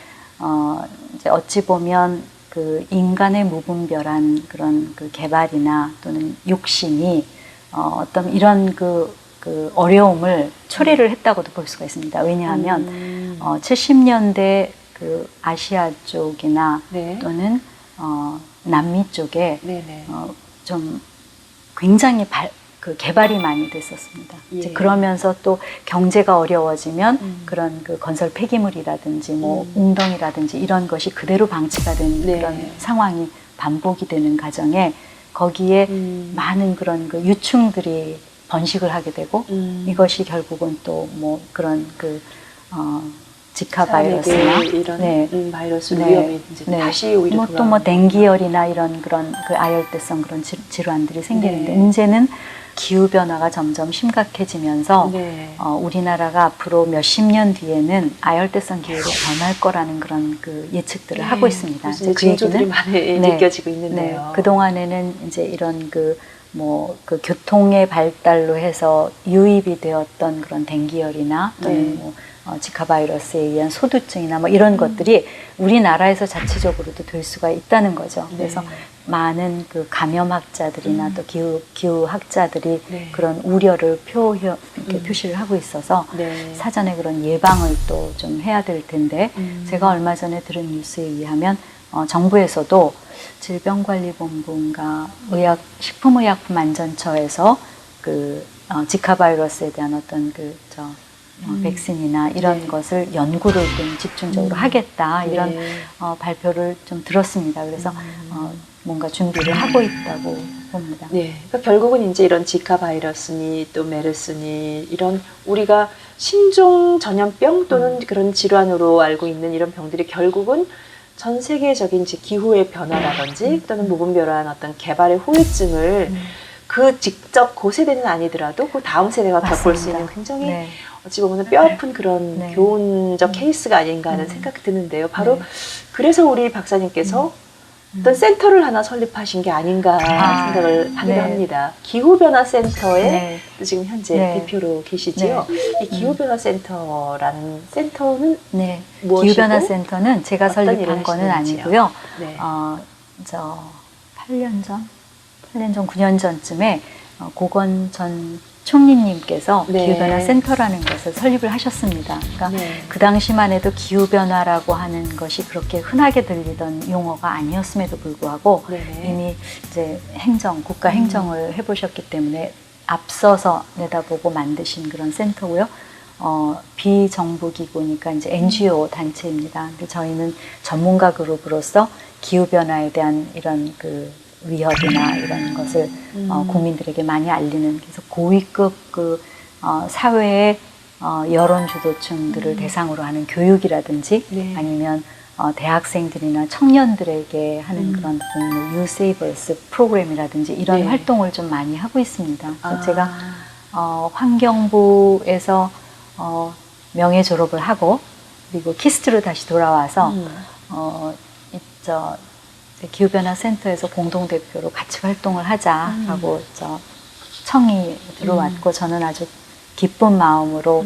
이제 어찌 보면 그 인간의 무분별한 그런 그 개발이나 또는 욕심이 어떤 이런 그 어려움을 초래를 했다고도 볼 수가 있습니다. 왜냐하면 70년대 그 아시아 쪽이나 네. 또는 남미 쪽에 네네. 좀 굉장히 그 개발이 많이 됐었습니다. 예. 이제 그러면서 또 경제가 어려워지면 그런 그 건설 폐기물이라든지 뭐 웅덩이라든지 이런 것이 그대로 방치가 된 네. 그런 상황이 반복이 되는 과정에 거기에 많은 그런 그 유충들이 번식을 하게 되고 이것이 결국은 또 뭐 그런 그 지카 바이러스나 이런 네. 바이러스 네. 위험이 이제 네. 다시 오히려 뭐 또 뭐 댕기열이나 이런 그런 그 아열대성 그런 질환들이 생기는데 네. 문제는 기후 변화가 점점 심각해지면서 네. 우리나라가 앞으로 몇십 년 뒤에는 아열대성 기후로 변할 거라는 그런 그 예측들을 하고 있습니다. 벌써 징조들이 많이 느껴지고 있는데요. 네, 그 동안에는 이제 이런 그 교통의 발달로 해서 유입이 되었던 그런 댕기열이나 또는 뭐 지카 바이러스에 의한 소두증이나 뭐 이런 것들이 우리나라에서 자체적으로도 될 수가 있다는 거죠. 그래서 많은 그 감염학자들이나 또 기후학자들이 네. 그런 우려를 이렇게 표시를 하고 있어서 네. 사전에 그런 예방을 또 좀 해야 될 텐데 제가 얼마 전에 들은 뉴스에 의하면 정부에서도 질병관리본부인가 식품의약품안전처에서 그 지카 바이러스에 대한 어떤 백신이나 이런 것을 연구를 좀 집중적으로 하겠다 이런 네. 발표를 좀 들었습니다. 그래서 뭔가 준비를 하고 있다고 봅니다. 네, 그러니까 결국은 이제 이런 지카 바이러스니 또 메르스니 이런 우리가 신종 전염병 또는 그런 질환으로 알고 있는 이런 병들이 결국은 전 세계적인 이제 기후의 변화라든지 또는 무분별한 어떤 개발의 후유증을 그 직접 그 세대는 아니더라도 그 다음 세대가 겪을 수 있는 굉장히 네. 어찌 보면 뼈아픈 그런 네. 교훈적 케이스가 아닌가 하는 생각이 드는데요. 바로 그래서 우리 박사님께서 어떤 센터를 하나 설립하신 게 아닌가 생각을 하기도 네. 합니다. 기후변화센터에 네. 지금 현재 네. 대표로 계시지요. 이 기후변화센터라는 센터는 네. 무엇이고 기후변화센터는 제가 어떤 일을 설립한 거는 하시는지요? 아니고요. 네. 8년 전, 9년 전쯤에 고건 전 총리님께서 네. 기후변화센터라는 것을 설립을 하셨습니다. 그러니까 네. 그 당시만 해도 기후변화라고 하는 것이 그렇게 흔하게 들리던 용어가 아니었음에도 불구하고 네네. 이미 이제 국가 행정을 해보셨기 때문에 앞서서 내다보고 만드신 그런 센터고요. 비정부 기구니까 이제 NGO 단체입니다. 근데 저희는 전문가 그룹으로서 기후변화에 대한 이런 그 위협이나 이런 것을 국민들에게 많이 알리는, 그래서 고위급 사회의 여론 주도층들을 대상으로 하는 교육이라든지 네. 아니면 대학생들이나 청년들에게 하는 그런 공유, 유세이버스 프로그램이라든지 이런 네. 활동을 좀 많이 하고 있습니다. 그래서 제가 환경부에서 명예 졸업을 하고 그리고 키스트로 다시 돌아와서 기후변화센터에서 공동대표로 같이 활동을 하자라고 청이 들어왔고 저는 아주 기쁜 마음으로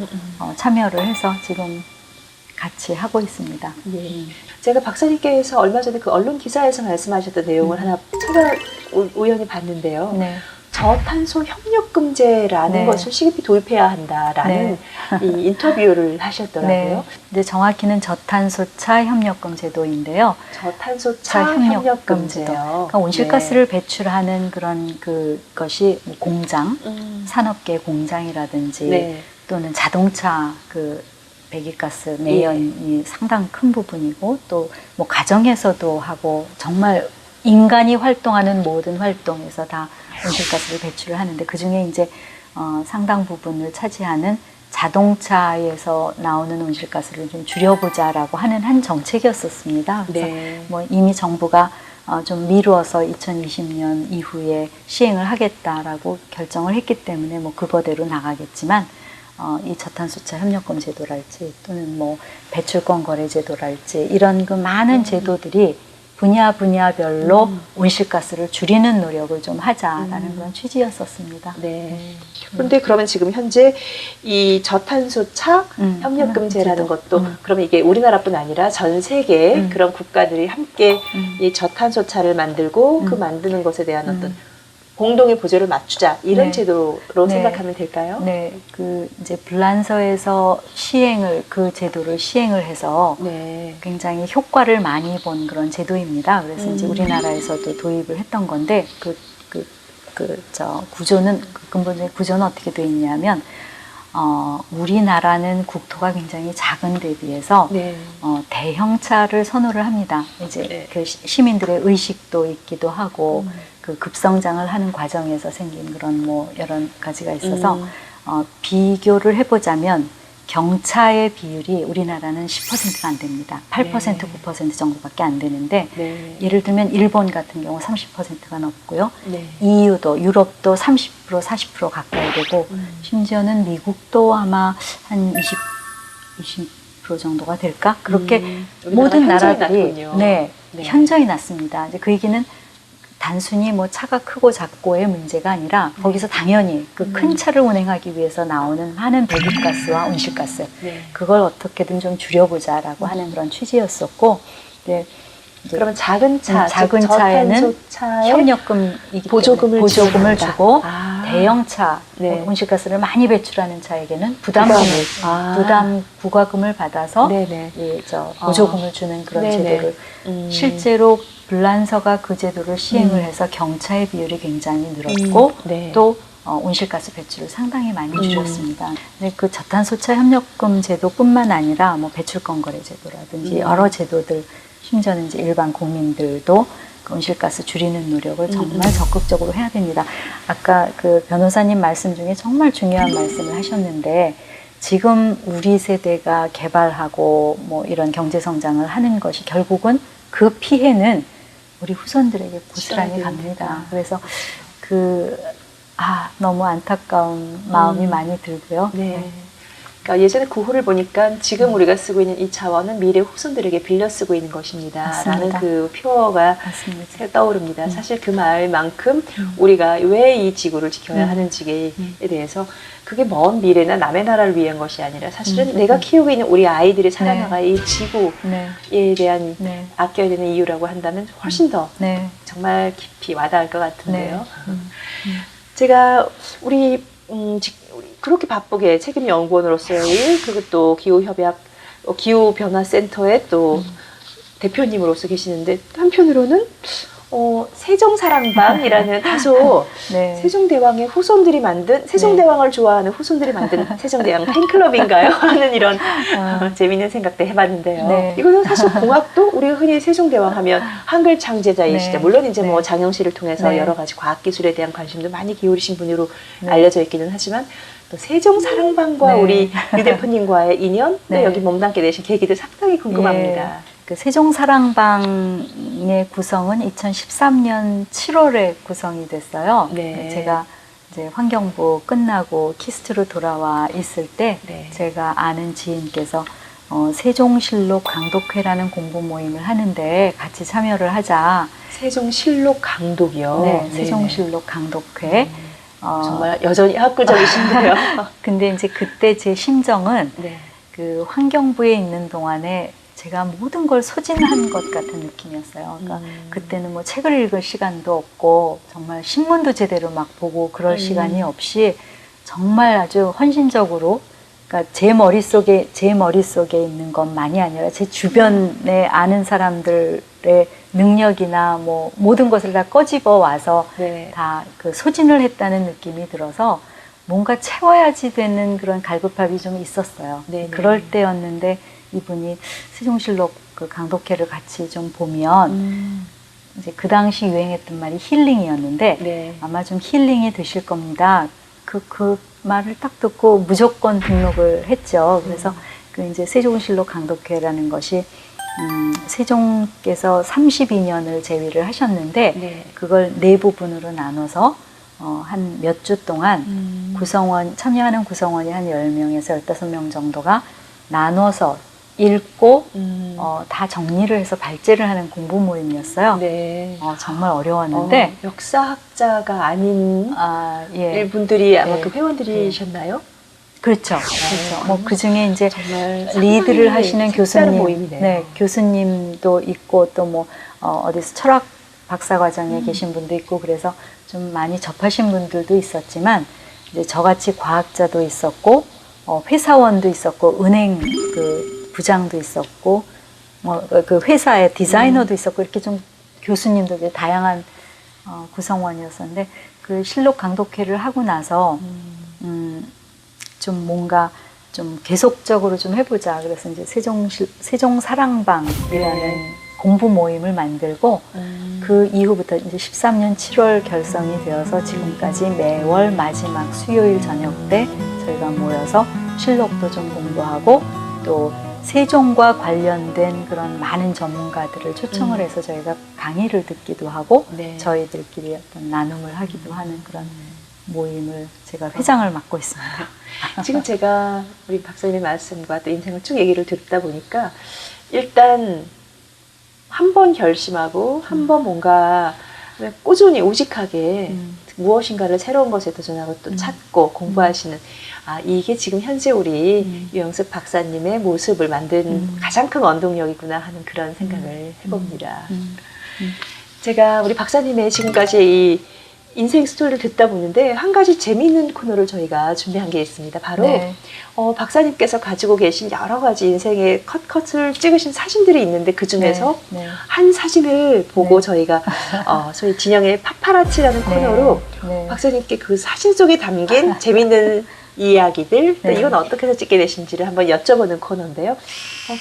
참여를 해서 지금 같이 하고 있습니다. 예. 제가 박사님께서 얼마 전에 그 언론 기사에서 말씀하셨던 내용을 하나 우연히 봤는데요. 네. 저탄소 협력금제라는 네. 것을 시급히 도입해야 한다라는 이 인터뷰를 하셨더라고요. 네. 이제 정확히는 저탄소차 협력금 제도인데요. 저탄소차 협력금제요. 그러니까 온실가스를 배출하는 그런 그것이 공장, 산업계 공장이라든지 네. 또는 자동차 배기가스 매연이 상당 큰 부분이고 또 뭐 가정에서도 하고 정말 인간이 활동하는 모든 활동에서 다 온실가스를 배출을 하는데 그 중에 이제 상당 부분을 차지하는 자동차에서 나오는 온실가스를 좀 줄여보자라고 하는 한 정책이었었습니다. 그래서 네. 뭐 이미 정부가 좀 미루어서 2020년 이후에 시행을 하겠다라고 결정을 했기 때문에 뭐 그거대로 나가겠지만 이 저탄소차 협력금 제도랄지 또는 뭐 배출권 거래 제도랄지 이런 그 많은 제도들이 분야별로 온실가스를 줄이는 노력을 좀 하자라는 그런 취지였었습니다. 네. 그런데 그러면 지금 현재 이 저탄소차 협력금제라는 것도 그러면 이게 우리나라뿐 아니라 전 세계 그런 국가들이 함께 이 저탄소차를 만들고 그 만드는 것에 대한 어떤 공동의 보조를 맞추자 이런 네. 제도로 네. 생각하면 될까요? 네, 이제 불란서에서 그 제도를 시행을 해서 네. 굉장히 효과를 많이 본 그런 제도입니다. 그래서 이제 우리나라에서도 도입을 했던 건데 구조는 근본적인 구조는 어떻게 되어 있냐면 우리나라는 국토가 굉장히 작은 데 비해서 네. 대형차를 선호를 합니다. 이제 네. 그 시민들의 의식도 있기도 하고 그 급성장을 하는 과정에서 생긴 그런 뭐 여러 가지가 있어서 비교를 해보자면 경차의 비율이 우리나라는 10%가 안 됩니다. 8%, 네. 9% 정도밖에 안 되는데 네. 예를 들면 일본 같은 경우 30%가 넘고요. 네. EU도 유럽도 30%, 40% 가까이 되고 심지어는 미국도 아마 한 20% 정도가 될까? 그렇게 모든 현저히 나라들이 낮군요. 네, 네. 현저히 낮습니다. 이제 그 얘기는 단순히 뭐 차가 크고 작고의 문제가 아니라 거기서 당연히 그 큰 차를 운행하기 위해서 나오는 많은 배기가스와 온실가스 네. 그걸 어떻게든 좀 줄여보자라고 하는 그런 취지였었고 이제 그러면 작은 차, 작은 즉 차에는 저탄소차에 보조금을 보조금을 주고 아. 대형차 네. 온실가스를 많이 배출하는 차에게는 부담 부과금을 받아서 네네. 보조금을 주는 그런 네네. 제도를 실제로 불란서가 그 제도를 시행을 해서 경차의 비율이 굉장히 늘었고 네. 또 온실가스 배출을 상당히 많이 줄였습니다. 근데 그 저탄소차 협력금 제도뿐만 아니라 뭐 배출권 거래 제도라든지 여러 제도들 심지어는 이제 일반 국민들도 그 온실가스 줄이는 노력을 정말 적극적으로 해야 됩니다. 아까 그 변호사님 말씀 중에 정말 중요한 말씀을 하셨는데 지금 우리 세대가 개발하고 뭐 이런 경제 성장을 하는 것이 결국은 그 피해는 우리 후손들에게 고스란히 갑니다. 그래서 너무 안타까운 마음이 많이 들고요. 네. 그러니까 예전에 구호를 보니까 지금 우리가 쓰고 있는 이 차원은 미래 후손들에게 빌려 쓰고 있는 것입니다. 맞습니다. 라는 그 표어가 맞습니다. 떠오릅니다. 사실 그 말만큼 우리가 왜 이 지구를 지켜야 하는지에 대해서 그게 먼 미래나 남의 나라를 위한 것이 아니라 사실은 내가 키우고 있는 우리 아이들이 살아나갈 이 지구에 네. 대한 네. 아껴야 되는 이유라고 한다면 훨씬 더 네. 정말 깊이 와닿을 것 같은데요. 네. 제가 우리 그렇게 바쁘게 책임 연구원으로서의 그리고 또 기후 변화 센터의 또 대표님으로서 계시는데 한편으로는 세종사랑방이라는 다소 네. 세종대왕의 후손들이 만든 세종대왕을 좋아하는 후손들이 만든 세종대왕 팬클럽인가요? 하는 이런 재미있는 생각도 해봤는데요. 네. 이거는 사실 공학도 우리가 흔히 세종대왕 하면 한글 창제자이시죠. 네. 물론 이제 뭐 네. 장영실을 통해서 네. 여러 가지 과학기술에 대한 관심도 많이 기울이신 분으로 네. 알려져 있기는 하지만 또 세종사랑방과 네. 우리 유 대표님과의 인연, 또 네. 여기 몸담게 되신 계기도 상당히 궁금합니다. 그 세종사랑방의 구성은 2013년 7월에 구성이 됐어요. 네. 제가 이제 환경부 끝나고 키스트로 돌아와 있을 때 네. 제가 아는 지인께서 세종실록 강독회라는 공부 모임을 하는데 같이 참여를 하자. 세종실록 강독이요. 네, 네네. 세종실록 강독회. 정말 여전히 학구적이신데요. 근데 이제 그때 제 심정은 네. 그 환경부에 있는 동안에 제가 모든 걸 소진한 것 같은 느낌이었어요. 그러니까 그때는 뭐 책을 읽을 시간도 없고 정말 신문도 제대로 막 보고 그럴 시간이 없이 정말 아주 헌신적으로, 그러니까 제 머릿속에 있는 것만이 아니라 제 주변에 아는 사람들의 능력이나 뭐 모든 것을 다 꺼집어 와서 네. 다 그 소진을 했다는 느낌이 들어서 뭔가 채워야지 되는 그런 갈급함이 좀 있었어요. 네네. 그럴 때였는데 이분이 세종실록 그 강독회를 같이 좀 보면 이제 그 당시 유행했던 말이 힐링이었는데 네. 아마 좀 힐링이 되실 겁니다. 그 말을 딱 듣고 무조건 등록을 했죠. 그래서 그 이제 세종실록 강독회라는 것이 세종께서 32년을 재위를 하셨는데 네. 그걸 네 부분으로 나눠서 한 몇 주 동안 참여하는 구성원이 한 10명에서 15명 정도가 나눠서 읽고 다 정리를 해서 발제를 하는 공부 모임이었어요. 네. 정말 어려웠는데 역사학자가 아닌 예. 분들이 아마 네. 그 회원들이셨나요? 그렇죠. 그렇죠. 뭐 그 중에 이제 정말 리드를 하시는 색다른 교수님, 모임이네요. 네, 교수님도 있고 또 뭐 어디서 철학 박사과정에 계신 분도 있고 그래서 좀 많이 접하신 분들도 있었지만 이제 저같이 과학자도 있었고 회사원도 있었고 은행 그 부장도 있었고 뭐 그 회사의 디자이너도 있었고 이렇게 좀 교수님도 이제 다양한 구성원이었었는데 그 실록 강독회를 하고 나서 좀 뭔가 좀 계속적으로 좀 해보자. 그래서 이제 세종사랑방이라는 공부 모임을 만들고 그 이후부터 이제 13년 7월 결성이 되어서 지금까지 매월 마지막 수요일 저녁 때 저희가 모여서 실록도 좀 공부하고 또 세종과 관련된 그런 많은 전문가들을 초청을 해서 저희가 강의를 듣기도 하고 네. 저희들끼리 어떤 나눔을 하기도 하는 그런 모임을 제가 회장을 맡고 있습니다. 지금 제가 우리 박사님의 말씀과 또 인생을 쭉 얘기를 듣다 보니까 일단 한 번 결심하고 한 번 뭔가 꾸준히 오직하게 무엇인가를 새로운 것에 도전하고 또 찾고 공부하시는 이게 지금 현재 우리 유영숙 박사님의 모습을 만든 가장 큰 원동력이구나 하는 그런 생각을 해봅니다. 제가 우리 박사님의 지금까지 이 인생 스토리를 듣다 보는데 한 가지 재미있는 코너를 저희가 준비한 게 있습니다. 바로 네. 박사님께서 가지고 계신 여러 가지 인생의 컷을 찍으신 사진들이 있는데 그 중에서 네. 한 사진을 보고 네. 저희가 소위 진영의 파파라치라는 코너로 네. 박사님께 그 사진 속에 담긴 재미있는 이야기들, 또 네. 이건 어떻게 해서 찍게 되신지를 한번 여쭤보는 코너인데요.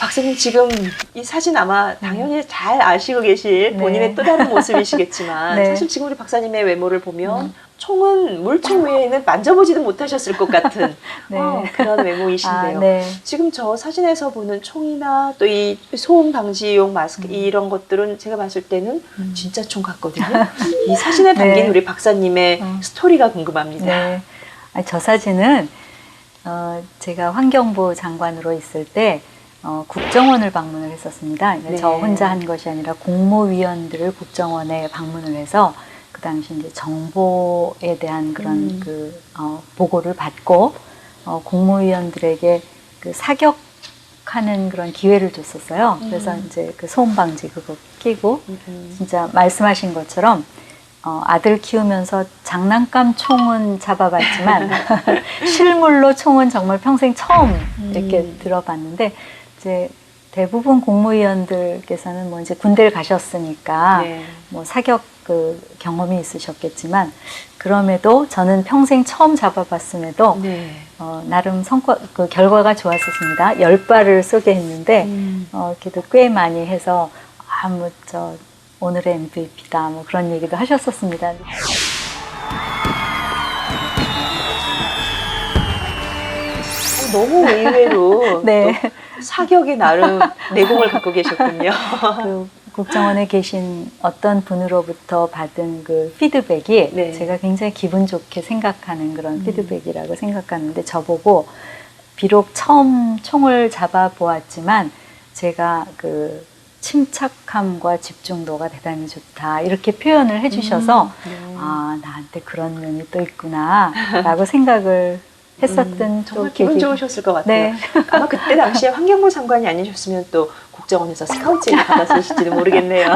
박사님 지금 이 사진 아마 당연히 잘 아시고 계실 본인의 네. 또 다른 모습이시겠지만 네. 사실 지금 우리 박사님의 외모를 보면 총은 물총 외에는 만져보지도 못하셨을 것 같은 네. 그런 외모이신데요. 네. 지금 저 사진에서 보는 총이나 또 이 소음 방지용 마스크 이런 것들은 제가 봤을 때는 진짜 총 같거든요. 이 사진에 담긴 네. 우리 박사님의 스토리가 궁금합니다. 네. 아니, 저 사진은 제가 환경부 장관으로 있을 때 국정원을 방문을 했었습니다. 네. 저 혼자 한 것이 아니라 공무위원들을 국정원에 방문을 해서 그 당시 이제 정보에 대한 그런 보고를 받고 공무위원들에게 그 사격하는 그런 기회를 줬었어요. 그래서 이제 그 소음 방지 그거 끼고 진짜 말씀하신 것처럼 아들 키우면서 장난감 총은 잡아봤지만 실물로 총은 정말 평생 처음 이렇게 들어봤는데 이제 대부분 공무위원들께서는 뭐 이제 군대를 가셨으니까 네. 뭐 사격 그 경험이 있으셨겠지만 그럼에도 저는 평생 처음 잡아봤음에도 네. 나름 그 결과가 좋았었습니다. 10발을 쏘게 했는데 그래도 꽤 많이 해서 오늘의 MVP다 뭐 그런 얘기도 하셨었습니다. 너무 의외로 네. 또 사격에 나름 내공을 갖고 계셨군요. 그 국정원에 계신 어떤 분으로부터 받은 그 피드백이 네. 제가 굉장히 기분 좋게 생각하는 그런 피드백이라고 생각하는데 저보고 비록 처음 총을 잡아 보았지만 제가 그 침착함과 집중도가 대단히 좋다 이렇게 표현을 해주셔서 나한테 그런 면이 또 있구나 라고 생각을 했었던 정말 기분 좋으셨을 것 같아요. 네. 아마 그때 당시에 환경부 장관이 아니셨으면 또 국정원에서 스카우트를 받았을지도 모르겠네요.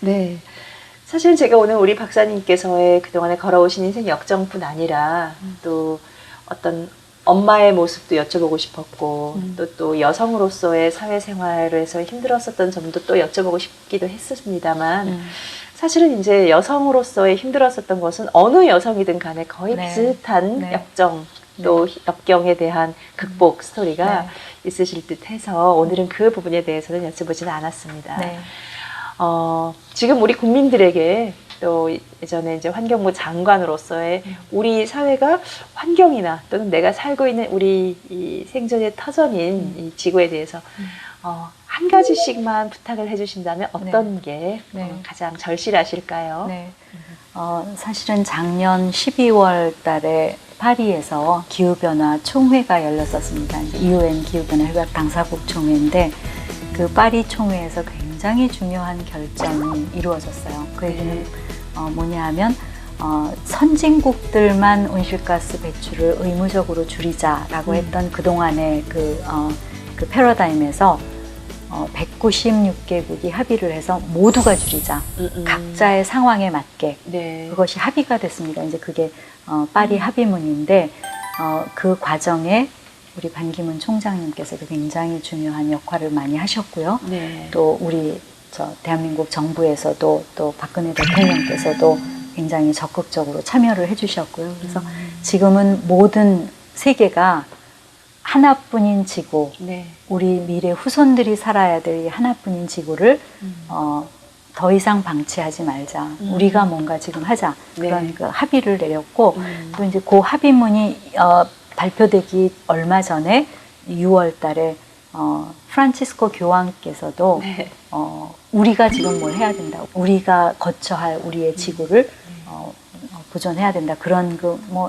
네. 사실 제가 오늘 우리 박사님께서의 그동안에 걸어오신 인생 역정뿐 아니라 또 어떤 엄마의 모습도 여쭤보고 싶었고 또 여성으로서의 사회생활에서 힘들었었던 점도 또 여쭤보고 싶기도 했습니다만 사실은 이제 여성으로서의 힘들었었던 것은 어느 여성이든 간에 거의 네. 비슷한 네. 역정 또 역경에 대한 극복 스토리가 네. 있으실 듯 해서 오늘은 그 부분에 대해서는 여쭤보지는 않았습니다. 네. 지금 우리 국민들에게 또 예전에 이제 환경부 장관으로서의 우리 사회가 환경이나 또는 내가 살고 있는 우리 이 생존의 터전인 이 지구에 대해서 한 가지씩만 부탁을 해주신다면 어떤 게 가장 절실하실까요? 네. 사실은 작년 12월 달에 파리에서 기후변화 총회가 열렸었습니다. UN 기후변화 협약 당사국 총회인데 그 파리 총회에서 굉장히 중요한 결정이 이루어졌어요. 그 얘기는 뭐냐 하면 선진국들만 온실가스 배출을 의무적으로 줄이자라고 했던 그동안의 그 패러다임에서 196개국이 합의를 해서 모두가 줄이자. 각자의 상황에 맞게. 네. 그것이 합의가 됐습니다. 이제 그게 파리 합의문인데 그 과정에 우리 반기문 총장님께서도 굉장히 중요한 역할을 많이 하셨고요. 네. 또 우리 대한민국 정부에서도 또 박근혜 대통령께서도 굉장히 적극적으로 참여를 해주셨고요. 그래서 지금은 모든 세계가 하나뿐인 지구, 네. 우리 미래 후손들이 살아야 될 이 하나뿐인 지구를 더 이상 방치하지 말자. 우리가 뭔가 지금 하자. 그런 네. 그 합의를 내렸고 또 이제 그 합의문이 발표되기 얼마 전에 6월 달에 프란치스코 교황께서도 네. 우리가 지금 뭘 해야 된다. 우리가 거쳐야 할 우리의 지구를 보존해야 된다. 그런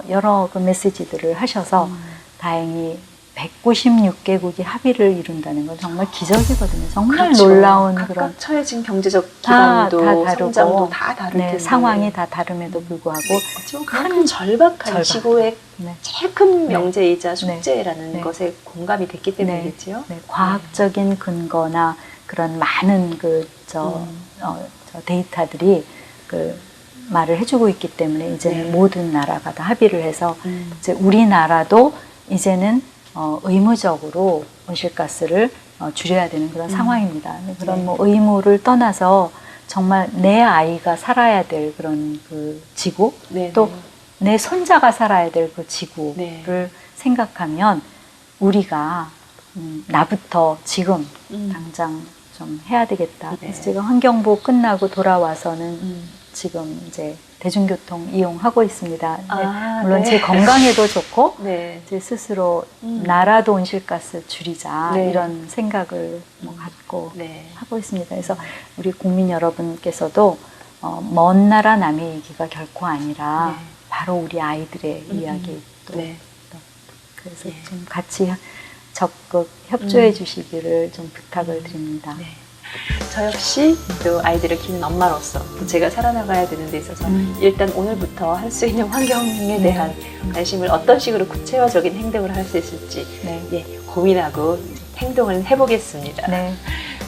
여러 그 메시지들을 하셔서 다행히 196개국이 합의를 이룬다는 건 정말 기적이거든요. 정말 그렇죠. 놀라운 각각 그런 처해진 경제적 다 기반도 다르고 성장도 다 다를 텐데 상황이 다 다름에도 불구하고 어찌보면 큰 절박한 지구의 네. 제일 큰 네. 명제이자 숙제라는 네. 것에 공감이 됐기 때문이겠죠. 네, 과학적인 근거나 그런 많은 데이터들이 그 말을 해주고 있기 때문에 이제는 모든 나라가 다 합의를 해서 이제 우리나라도 이제는 의무적으로 온실가스를 줄여야 되는 그런 상황입니다. 그런 의무를 떠나서 정말 내 아이가 살아야 될 그런 그 지구, 또 내 손자가 살아야 될 그 지구를 생각하면 우리가 나부터 지금 당장 좀 해야 되겠다. 그래서 제가 환경부 끝나고 돌아와서는 지금 이제 대중교통 이용하고 있습니다. 물론 제 건강에도 좋고 제 스스로 나라도 온실가스 줄이자 이런 생각을 갖고 하고 있습니다. 그래서 우리 국민 여러분께서도 먼 나라 남의 얘기가 결코 아니라 바로 우리 아이들의 이야기 또 네. 그래서 예. 좀 같이 적극 협조해 주시기를 좀 부탁을 드립니다. 네. 저 역시 또 아이들을 키우는 엄마로서 또 제가 살아나가야 되는 데 있어서 일단 오늘부터 할 수 있는 환경에 대한 관심을 어떤 식으로 구체화적인 행동을 할 수 있을지 네. 예, 고민하고 행동을 해보겠습니다. 네.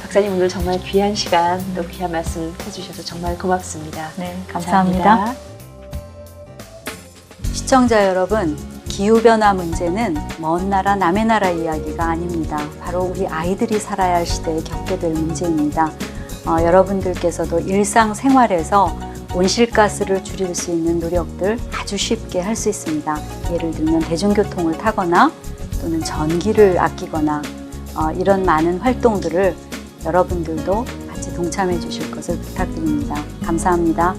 박사님 오늘 정말 귀한 시간 또 귀한 말씀 해주셔서 정말 고맙습니다. 네, 감사합니다. 시청자 여러분, 기후변화 문제는 먼 나라 남의 나라 이야기가 아닙니다. 바로 우리 아이들이 살아야 할 시대에 겪게 될 문제입니다. 여러분들께서도 일상생활에서 온실가스를 줄일 수 있는 노력들 아주 쉽게 할 수 있습니다. 예를 들면 대중교통을 타거나 또는 전기를 아끼거나 이런 많은 활동들을 여러분들도 같이 동참해 주실 것을 부탁드립니다. 감사합니다.